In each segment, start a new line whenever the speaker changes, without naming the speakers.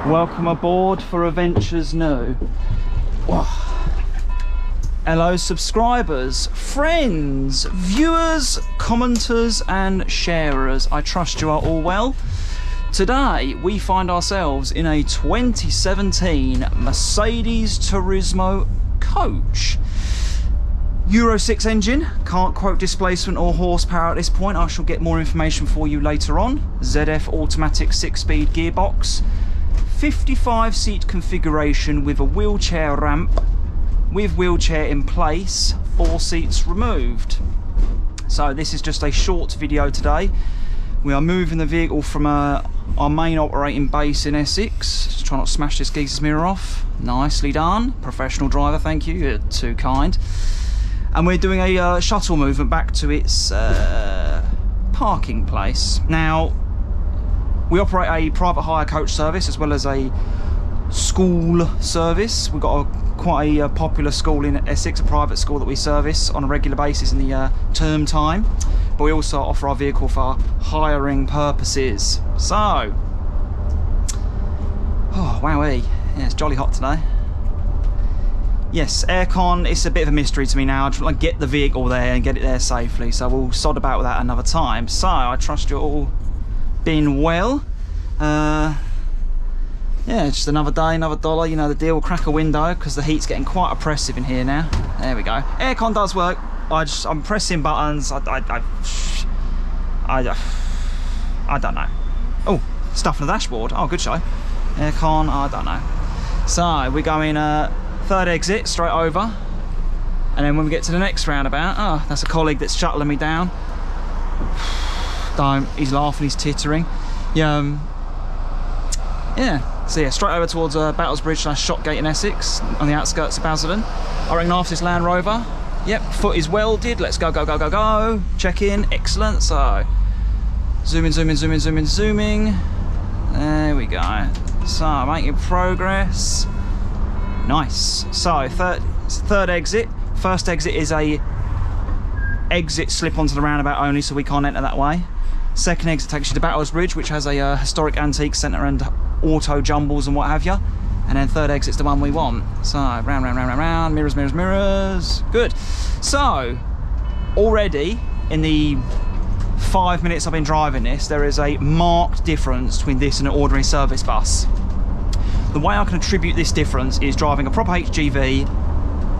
Welcome aboard for Adventures New. Hello subscribers, friends, viewers, commenters and sharers. I trust you are all well. Today we find ourselves in a 2017 Mercedes Tourismo coach. Euro 6 engine, can't quote displacement or horsepower at this point. I shall get more information for you later on. ZF automatic 6-speed gearbox, 55 seat configuration with a wheelchair ramp, with wheelchair in place, 4 seats removed. So this is just a short video today. We are moving the vehicle from our main operating base in Essex. Just try not to smash this geeze's mirror off. Nicely done. Professional driver, thank you. You're too kind. And we're doing a shuttle movement back to its parking place. Now, we operate a private hire coach service as well as a school service. We've got quite a popular school in Essex, a private school that we service on a regular basis in the term time. But we also offer our vehicle for hiring purposes. So, oh wowee, yeah, it's jolly hot today. Yes, aircon, it's a bit of a mystery to me now. I just want to get the vehicle there and get it there safely, so we'll sod about with that another time. So, I trust you're all been well. Yeah, just another day, another dollar, you know the deal. We'll crack a window because the heat's getting quite oppressive in here now. There we go. Aircon does work. I'm pressing buttons. I don't know. Oh, stuff on the dashboard. Oh, good show. Aircon, I don't know. So we're going third exit straight over, and then when we get to the next roundabout, oh, that's a colleague that's shuttling me down. Don't. He's laughing. He's tittering. Yeah. So yeah, straight over towards Battlesbridge / Shotgate in Essex, on the outskirts of Basildon. I reckon after this Land Rover. Yep, foot is welded. Let's go, go, go, go, go. Check in. Excellent. So, zooming, zooming, zooming, zooming, zooming. There we go. So, making progress. Nice. So, third exit. First exit is a exit slip onto the roundabout only, so we can't enter that way. Second exit takes you to Battlesbridge, which has a historic antique centre and auto jumbles and what have you. And then third exit's the one we want. So, round, round, round, round, round, mirrors, mirrors, mirrors. Good. So, already in the 5 minutes I've been driving this, there is a marked difference between this and an ordinary service bus. The way I can attribute this difference is driving a proper HGV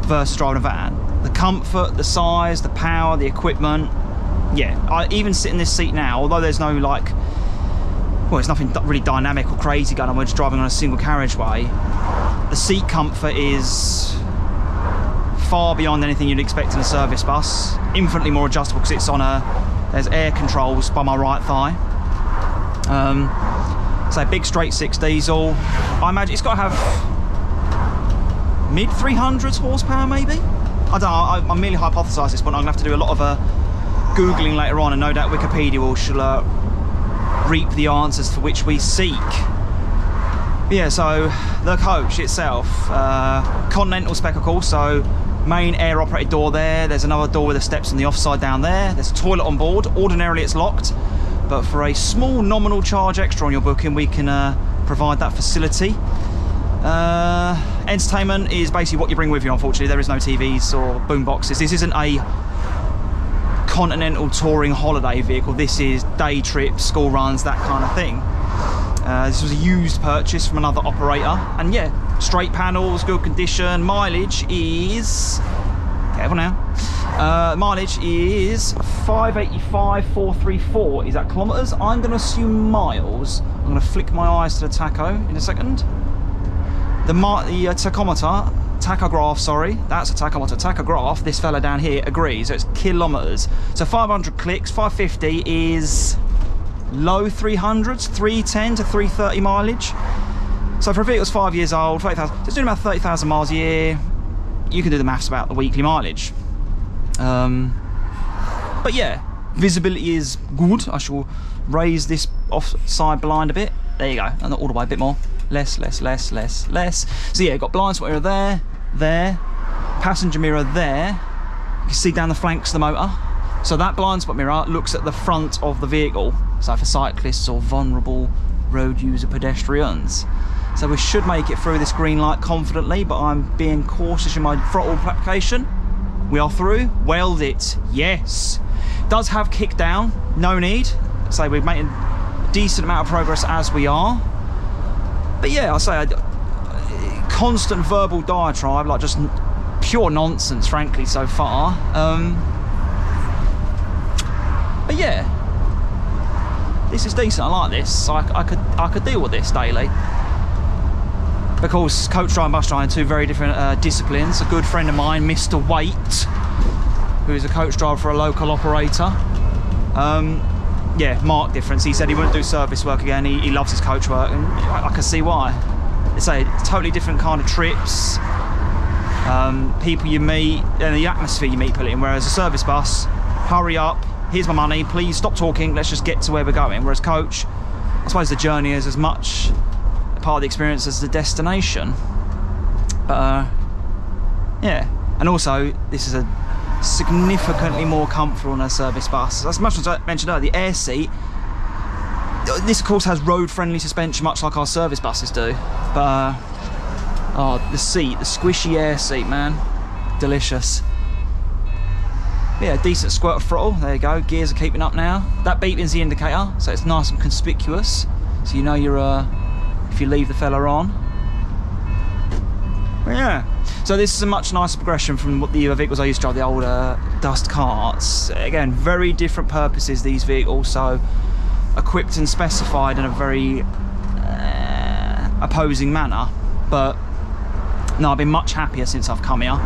versus driving a van. The comfort, the size, the power, the equipment. Yeah, I even sit in this seat now, although there's no like, well, it's nothing really dynamic or crazy going on. We're just driving on a single carriageway. The seat comfort is far beyond anything you'd expect in a service bus. Infinitely more adjustable because it's on there's air controls by my right thigh. So big straight 6 diesel. I imagine it's got to have mid 300s horsepower maybe? I don't know, I merely hypothesise this, but I'm going to have to do a lot of Googling later on, and no doubt Wikipedia will reap the answers for which we seek. But yeah, so the coach itself, Continental spec of course, so main air operated door there, there's another door with the steps on the offside down there, there's a toilet on board. Ordinarily it's locked, but for a small nominal charge extra on your booking we can provide that facility. Entertainment is basically what you bring with you, unfortunately. There is no TVs or boom boxes. This isn't a Continental touring holiday vehicle. This is day trips, school runs, that kind of thing. This was a used purchase from another operator, and yeah, straight panels, good condition. Mileage is, careful now, mileage is 585,434. Is that kilometres? I'm going to assume miles. I'm going to flick my eyes to the tacho in a second. The tachograph, sorry, that's a tachometer. Tachograph, this fella down here agrees, so it's kilometres. So 500 clicks, 550 is low 300s, 310 to 330 mileage. So for a vehicle that's 5 years old, 30,000, so it's doing about 30,000 miles a year. You can do the maths about the weekly mileage. But yeah, visibility is good. I shall raise this offside blind a bit. There you go, and not all the way, a bit more. Less. So yeah, got blind spot mirror there, passenger mirror there. You can see down the flanks of the motor. So that blind spot mirror looks at the front of the vehicle. So for cyclists or vulnerable road user pedestrians. So we should make it through this green light confidently, but I'm being cautious in my throttle application. We are through. Weld it. Yes. Does have kick down. No need. So we've made a decent amount of progress as we are. But yeah, I'll say constant verbal diatribe, like just pure nonsense, frankly, so far. But yeah, this is decent. I like this. I could deal with this daily. Of course, coach driving and bus driving, two very different disciplines. A good friend of mine, Mr. Waite, who is a coach driver for a local operator. Yeah, marked difference. He said he wouldn't do service work again. He loves his coach work, and I can see why. It's a totally different kind of trips, people you meet, and the atmosphere you meet put in. Whereas a service bus, hurry up, here's my money, please stop talking, let's just get to where we're going. Whereas coach, I suppose the journey is as much part of the experience as the destination. But yeah, and also this is a significantly more comfortable than a service bus. As much as I mentioned earlier, the air seat, this of course has road friendly suspension much like our service buses do, but oh, the seat, the squishy air seat, man, delicious. Yeah, decent squirt of throttle, there you go, gears are keeping up now. That beeping's the indicator, so it's nice and conspicuous, so you know you're if you leave the fella on. But yeah, so this is a much nicer progression from what the vehicles I used to drive, the older dust carts. Again, very different purposes, these vehicles, so equipped and specified in a very opposing manner. But no, I've been much happier since I've come here.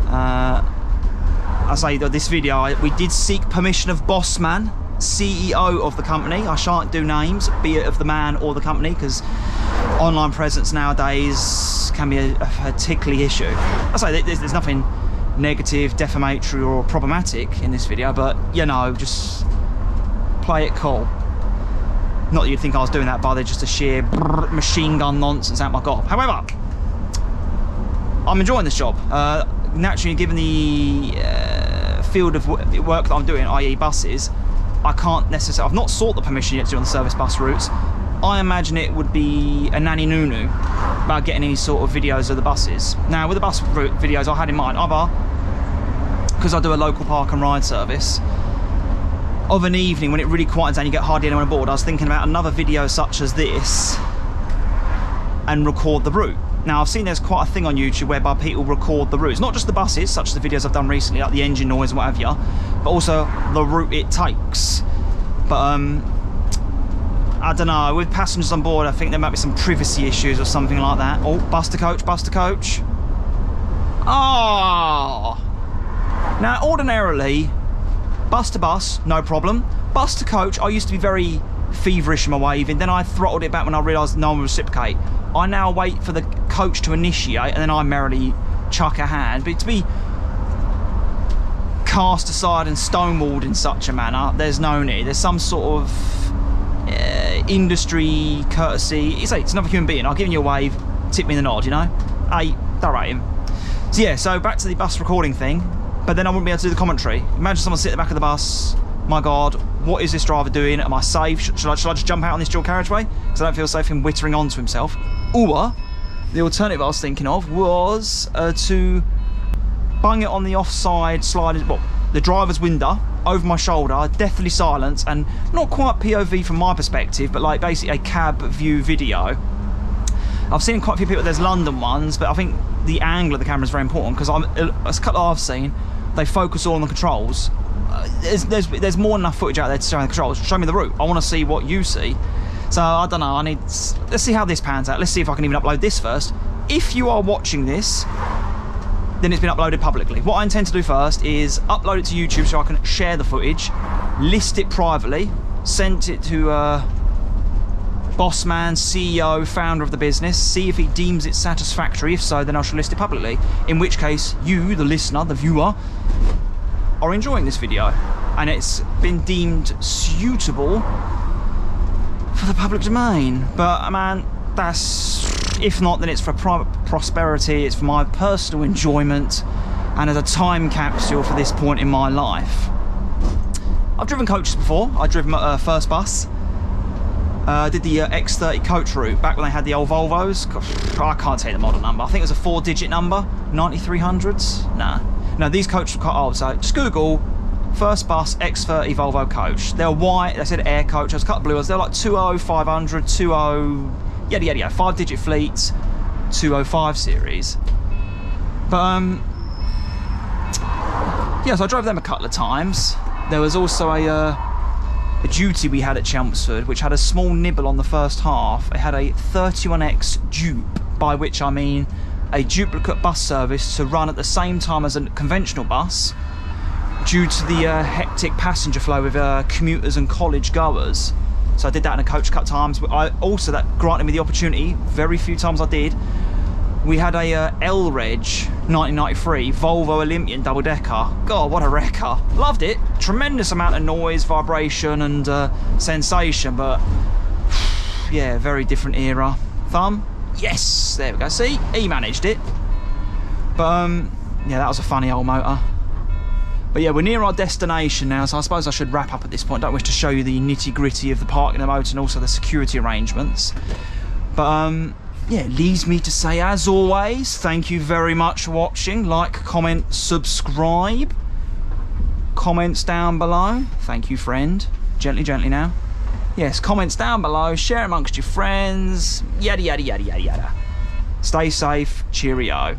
I say that this video, we did seek permission of Bossman, CEO of the company. I shan't do names, be it of the man or the company, because online presence nowadays can be a tickly issue. I say there's nothing negative, defamatory or problematic in this video, but you know, just play it cool. Not that you'd think I was doing that by just a sheer machine gun nonsense out my gob. However, I'm enjoying this job. Naturally, given the field of work that I'm doing, i.e. buses, I can't necessarily, I've not sought the permission yet to do on the service bus routes. I imagine it would be a nanny nunu about getting any sort of videos of the buses. Now, with the bus route videos I had in mind, either because I do a local park and ride service, of an evening when it really quiets down, you get hardly anyone aboard, I was thinking about another video such as this and record the route. Now, I've seen there's quite a thing on YouTube whereby people record the routes, not just the buses, such as the videos I've done recently, like the engine noise and what have you, but also the route it takes. But I don't know, with passengers on board, I think there might be some privacy issues or something like that. Oh, Buster Coach, Buster Coach. Oh! Now, ordinarily, bus to bus, no problem. Bus to coach, I used to be very feverish in my waving, then I throttled it back when I realised no one would reciprocate. I now wait for the coach to initiate, and then I merrily chuck a hand. But to be cast aside and stonewalled in such a manner, there's no need. There's some sort of industry courtesy. It's another human being. I'll give you a wave, tip me the nod, you know? Hey, don't rate him. So yeah, so back to the bus recording thing, but then I wouldn't be able to do the commentary. Imagine someone sitting at the back of the bus, my God, what is this driver doing? Am I safe? Should I just jump out on this dual carriageway? Because I don't feel safe him whittering onto himself. Or, the alternative I was thinking of was to bung it on the offside sliding, well, the driver's window, over my shoulder, deathly silent, and not quite POV from my perspective, but like basically a cab view video. I've seen quite a few people, there's London ones, but I think the angle of the camera is very important, because a couple I've seen, they focus all on the controls. There's more than enough footage out there to show the controls. Show me the route. I want to see what you see. So I don't know, let's see how this pans out. Let's see if I can even upload this first. If you are watching this, then it's been uploaded publicly. What I intend to do first is upload it to YouTube so I can share the footage, list it privately, send it to Bossman, CEO, founder of the business, see if he deems it satisfactory. If so, then I shall list it publicly. In which case, you, the listener, the viewer, are enjoying this video, and it's been deemed suitable for the public domain. But man, that's, if not, then it's for private prosperity, it's for my personal enjoyment, and as a time capsule for this point in my life. I've driven coaches before. I driven my first bus. Did the X30 coach route back when they had the old Volvos. I can't tell you the model number. I think it was a 4-digit number, 9300s. Nah, no, these coaches were quite old. So just Google first bus X30 Volvo coach. They were white. They said air coach. There was a couple of blue ones. They were like 20, 500, 20, yeah, 5-digit fleets, 205 series. But yeah, so I drove them a couple of times. There was also a duty we had at Chelmsford, which had a small nibble on the first half. It had a 31X dupe, by which I mean a duplicate bus service to run at the same time as a conventional bus, due to the hectic passenger flow with commuters and college goers. So I did that in a coach cut times. But that granted me the opportunity, very few times I did. We had a L-Reg 1993 Volvo Olympian double-decker. God, what a wrecker. Loved it. Tremendous amount of noise, vibration and sensation, but yeah, very different era. Thumb? Yes, there we go. See, he managed it. But yeah, that was a funny old motor. But yeah, we're near our destination now, so I suppose I should wrap up at this point. Don't wish to show you the nitty-gritty of the parking the motor and also the security arrangements. But yeah, it leaves me to say, as always, thank you very much for watching. Like, comment, subscribe. Comments down below. Thank you, friend. Gently, gently now. Yes, comments down below. Share it amongst your friends. Yada, yada, yada, yada, yada. Stay safe. Cheerio.